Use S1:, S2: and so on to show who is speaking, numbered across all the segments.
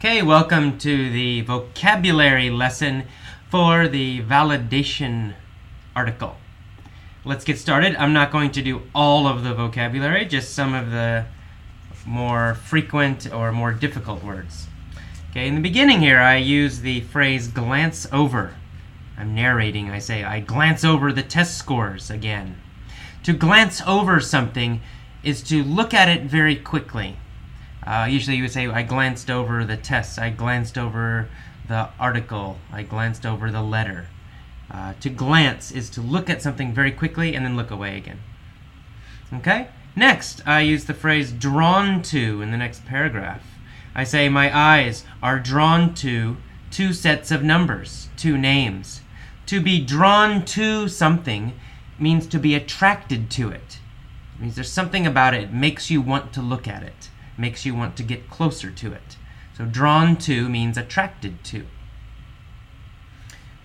S1: Okay, welcome to the vocabulary lesson for the validation article. Let's get started. I'm not going to do all of the vocabulary, just some of the more frequent or more difficult words. Okay, in the beginning here, I use the phrase glance over. I'm narrating, I say, I glance over the test scores again. To glance over something is to look at it very quickly. Usually you would say, I glanced over the tests, I glanced over the article, I glanced over the letter. To glance is to look at something very quickly and then look away again. Okay? Next, I use the phrase drawn to in the next paragraph. I say, my eyes are drawn to two sets of numbers, two names. To be drawn to something means to be attracted to it. It means there's something about it, makes you want to look at it. Makes you want to get closer to it. So drawn to means attracted to.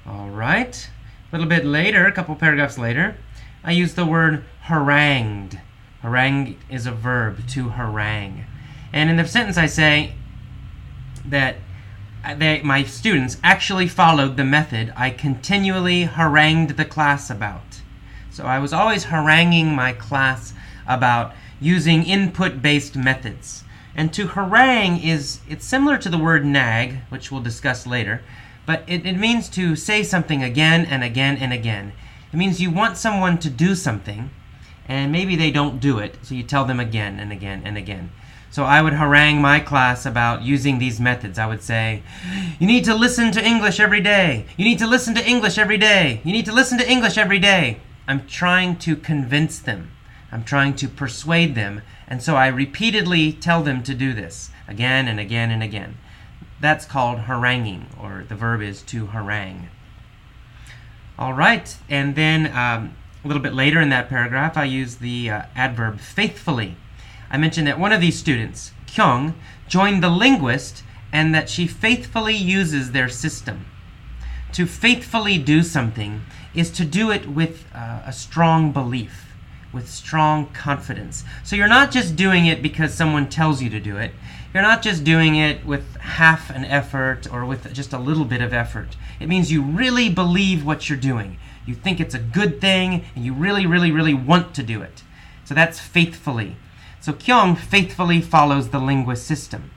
S1: All right. A little bit later, a couple paragraphs later, I use the word harangued. Harangue is a verb, to harangue. And in the sentence I say that my students actually followed the method I continually harangued the class about. So I was always haranguing my class about using input-based methods. And to harangue it's similar to the word nag, which we'll discuss later, but it means to say something again and again and again. It means you want someone to do something, and maybe they don't do it, so you tell them again and again and again. So I would harangue my class about using these methods. I would say, you need to listen to English every day. You need to listen to English every day. You need to listen to English every day. I'm trying to convince them. I'm trying to persuade them, and so I repeatedly tell them to do this again and again and again. That's called haranguing, or the verb is to harangue. All right, and then a little bit later in that paragraph, I use the adverb faithfully. I mentioned that one of these students, Kyung, joined the linguist and that she faithfully uses their system. To faithfully do something is to do it with a strong belief, with strong confidence. So you're not just doing it because someone tells you to do it. You're not just doing it with half an effort or with just a little bit of effort. It means you really believe what you're doing. You think it's a good thing and you really, really, really want to do it. So that's faithfully. So Kyung faithfully follows the linguist system.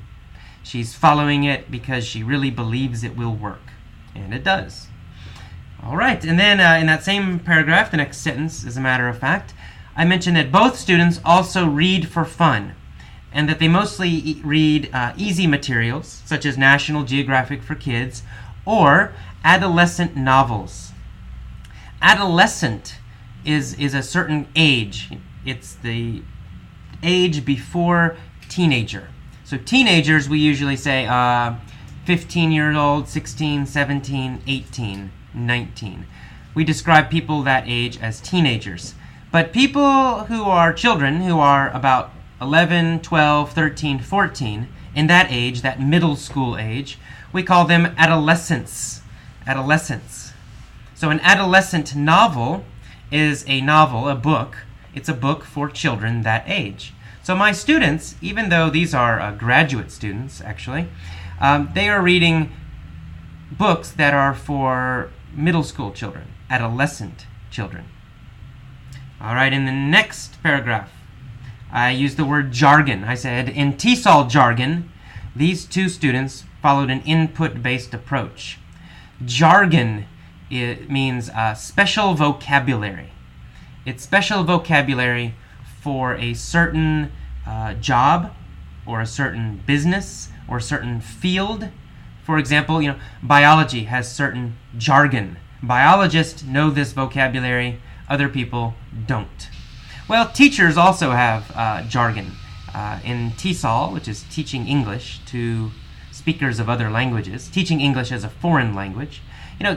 S1: She's following it because she really believes it will work. And it does. All right, and then in that same paragraph, the next sentence, as a matter of fact, I mentioned that both students also read for fun, and that they mostly read easy materials, such as National Geographic for Kids, or adolescent novels. Adolescent is a certain age. It's the age before teenager. So teenagers, we usually say 15 years old, 16, 17, 18, 19. We describe people that age as teenagers. But people who are children, who are about 11, 12, 13, 14, in that age, that middle school age, we call them adolescents. Adolescents. So an adolescent novel is a novel, a book. It's a book for children that age. So my students, even though these are graduate students, actually, they are reading books that are for middle school children, adolescent children. All right, in the next paragraph, I use the word jargon. I said, in TESOL jargon, these two students followed an input-based approach. Jargon, it means special vocabulary. It's special vocabulary for a certain job or a certain business or a certain field. For example, biology has certain jargon. Biologists know this vocabulary. Other people don't. Well, teachers also have jargon. In TESOL, which is teaching English to speakers of other languages, teaching English as a foreign language,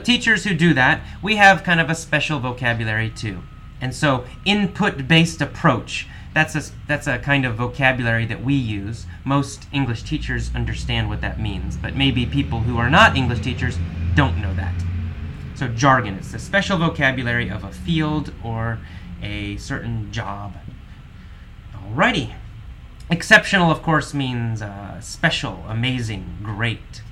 S1: teachers who do that, we have kind of a special vocabulary too. And so input-based approach, that's a kind of vocabulary that we use. Most English teachers understand what that means, but maybe people who are not English teachers don't know that. So jargon is the special vocabulary of a field or a certain job. Alrighty. Exceptional, of course, means special, amazing, great.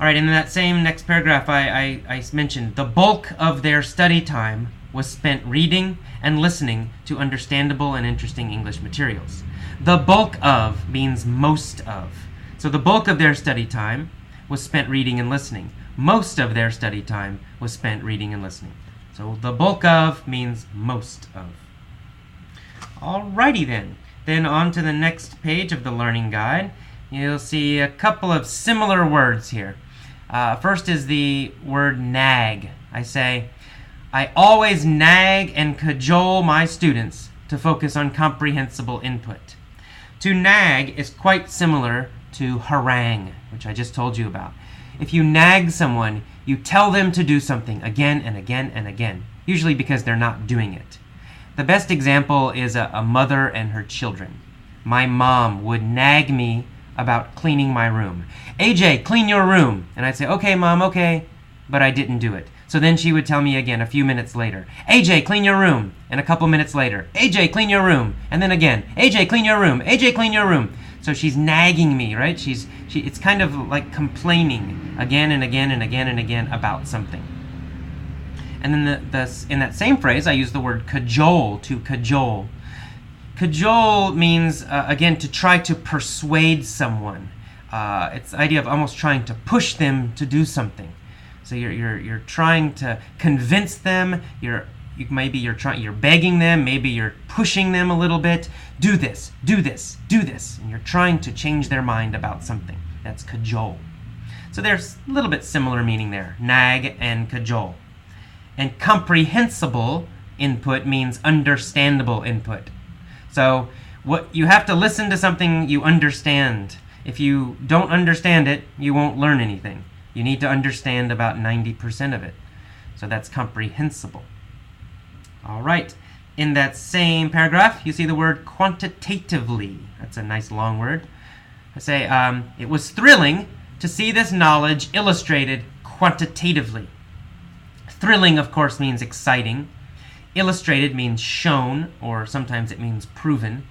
S1: All right, in that same next paragraph, I mentioned the bulk of their study time was spent reading and listening to understandable and interesting English materials. The bulk of means most of. So the bulk of their study time was spent reading and listening. Most of their study time was spent reading and listening. So the bulk of means most of. Alrighty then. Then on to the next page of the learning guide. You'll see a couple of similar words here. First is the word nag. I say, I always nag and cajole my students to focus on comprehensible input. To nag is quite similar to harangue, which I just told you about. If you nag someone, you tell them to do something again and again and again, usually because they're not doing it. The best example is a mother and her children. My mom would nag me about cleaning my room. AJ, clean your room. And I'd say, okay, Mom, okay. But I didn't do it. So then she would tell me again a few minutes later, AJ, clean your room. And a couple minutes later, AJ, clean your room. And then again, AJ, clean your room. AJ, clean your room. So she's nagging me, right? It's kind of like complaining again and again and again and again about something. And then in that same phrase, I use the word cajole, to cajole. Cajole means, again, to try to persuade someone. It's the idea of almost trying to push them to do something. So you're trying to convince them. You're begging them. Maybe you're pushing them a little bit. Do this, do this, do this, and you're trying to change their mind about something. That's cajole. So there's a little bit similar meaning there. Nag and cajole. And comprehensible input means understandable input. So what you have to listen to something you understand. If you don't understand it, you won't learn anything. You need to understand about 90% of it. So that's comprehensible. All right. In that same paragraph, you see the word quantitatively. That's a nice long word. I say, it was thrilling to see this knowledge illustrated quantitatively. Thrilling, of course, means exciting. Illustrated means shown, or sometimes it means proven.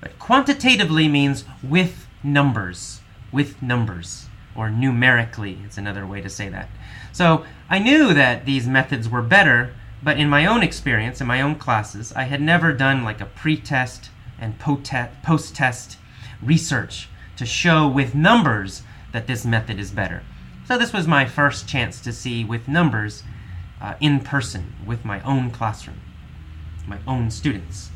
S1: But quantitatively means with numbers, or numerically. It's another way to say that. So I knew that these methods were better, but in my own experience, in my own classes, I had never done like a pre-test and post-test research to show with numbers that this method is better. So this was my first chance to see with numbers in person with my own classroom, my own students.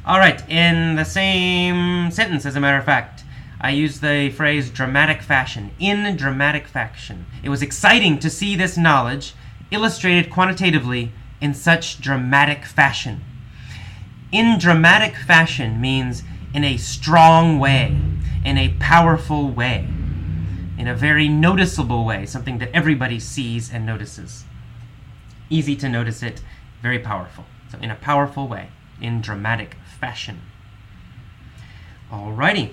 S1: All right, in the same sentence, as a matter of fact, I used the phrase dramatic fashion, in dramatic fashion. It was exciting to see this knowledge illustrated quantitatively in such dramatic fashion. In dramatic fashion means in a strong way, in a powerful way, in a very noticeable way, something that everybody sees and notices. Easy to notice it, very powerful. So in a powerful way, in dramatic fashion. Alrighty,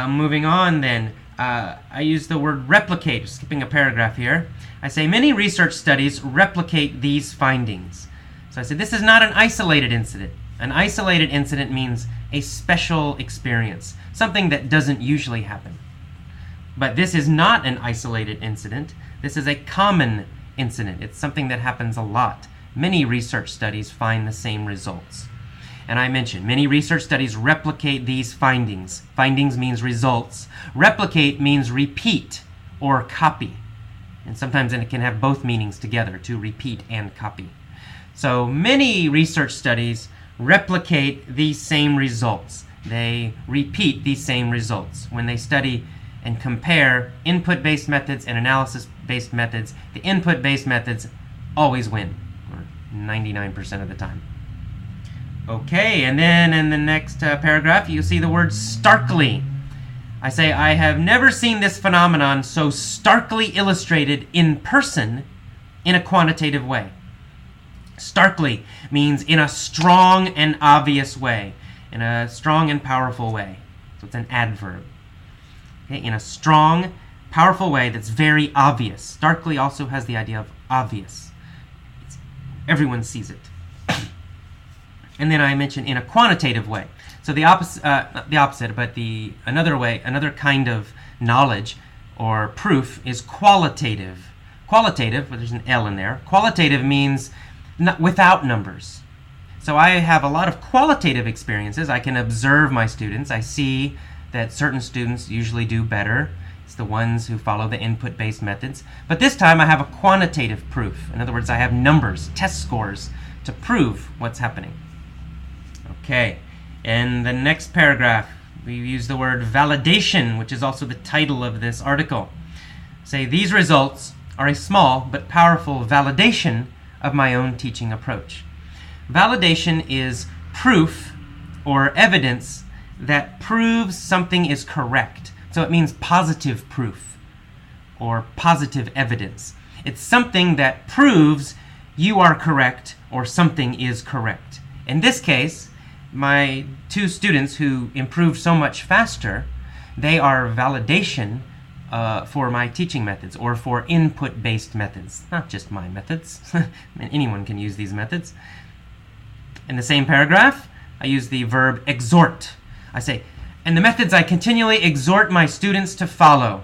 S1: moving on then. I use the word replicate, skipping a paragraph here. I say many research studies replicate these findings. So I said this is not an isolated incident. An isolated incident means a special experience, something that doesn't usually happen. But this is not an isolated incident. This is a common incident. It's something that happens a lot. Many research studies find the same results. And I mentioned many research studies replicate these findings. Findings means results. Replicate means repeat or copy. And sometimes it can have both meanings together, to repeat and copy. So many research studies replicate these same results. They repeat these same results. When they study and compare input-based methods and analysis-based methods, the input-based methods always win, or 99% of the time. Okay, and then in the next paragraph, you'll see the word starkly. I say, I have never seen this phenomenon so starkly illustrated in person in a quantitative way. Starkly means in a strong and obvious way, in a strong and powerful way. So it's an adverb. Okay, in a strong, powerful way that's very obvious. Starkly also has the idea of obvious. Everyone sees it. And then I mention in a quantitative way. So the opposite, not the opposite, but another way, another kind of knowledge or proof is qualitative. Qualitative, well, there's an L in there. Qualitative means without numbers. So I have a lot of qualitative experiences. I can observe my students. I see that certain students usually do better. It's the ones who follow the input-based methods. But this time I have a quantitative proof. In other words, I have numbers, test scores, to prove what's happening. Okay, in the next paragraph, we use the word validation, which is also the title of this article. Say, these results are a small but powerful validation of my own teaching approach. Validation is proof or evidence that proves something is correct. So it means positive proof or positive evidence. It's something that proves you are correct or something is correct. In this case, my two students who improved so much faster, they are validation for my teaching methods or for input-based methods, not just my methods. Anyone can use these methods. In the same paragraph, I use the verb exhort. I say, and the methods I continually exhort my students to follow.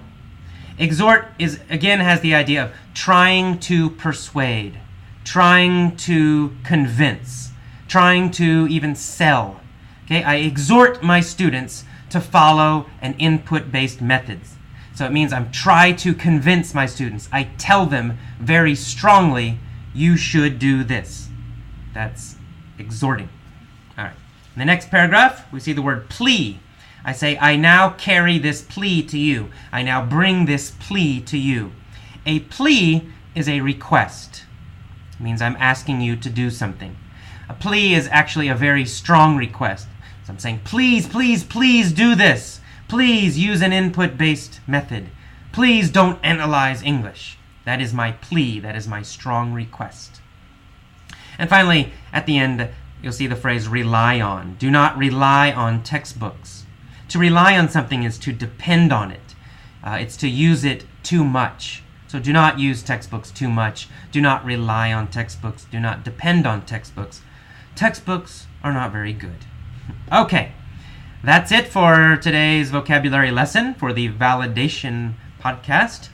S1: Exhort is, again, has the idea of trying to persuade, trying to convince, trying to even sell. Okay, I exhort my students to follow an input-based methods. So it means I'm trying to convince my students. I tell them very strongly, you should do this. That's exhorting. All right. In the next paragraph, we see the word plea. I say, I now carry this plea to you. I now bring this plea to you. A plea is a request. It means I'm asking you to do something. A plea is actually a very strong request. So I'm saying, please, please, please do this. Please use an input-based method. Please don't analyze English. That is my plea. That is my strong request. And finally, at the end, you'll see the phrase rely on. Do not rely on textbooks. To rely on something is to depend on it. It's to use it too much. So do not use textbooks too much. Do not rely on textbooks. Do not depend on textbooks. Textbooks are not very good. Okay, that's it for today's vocabulary lesson for the Validation podcast.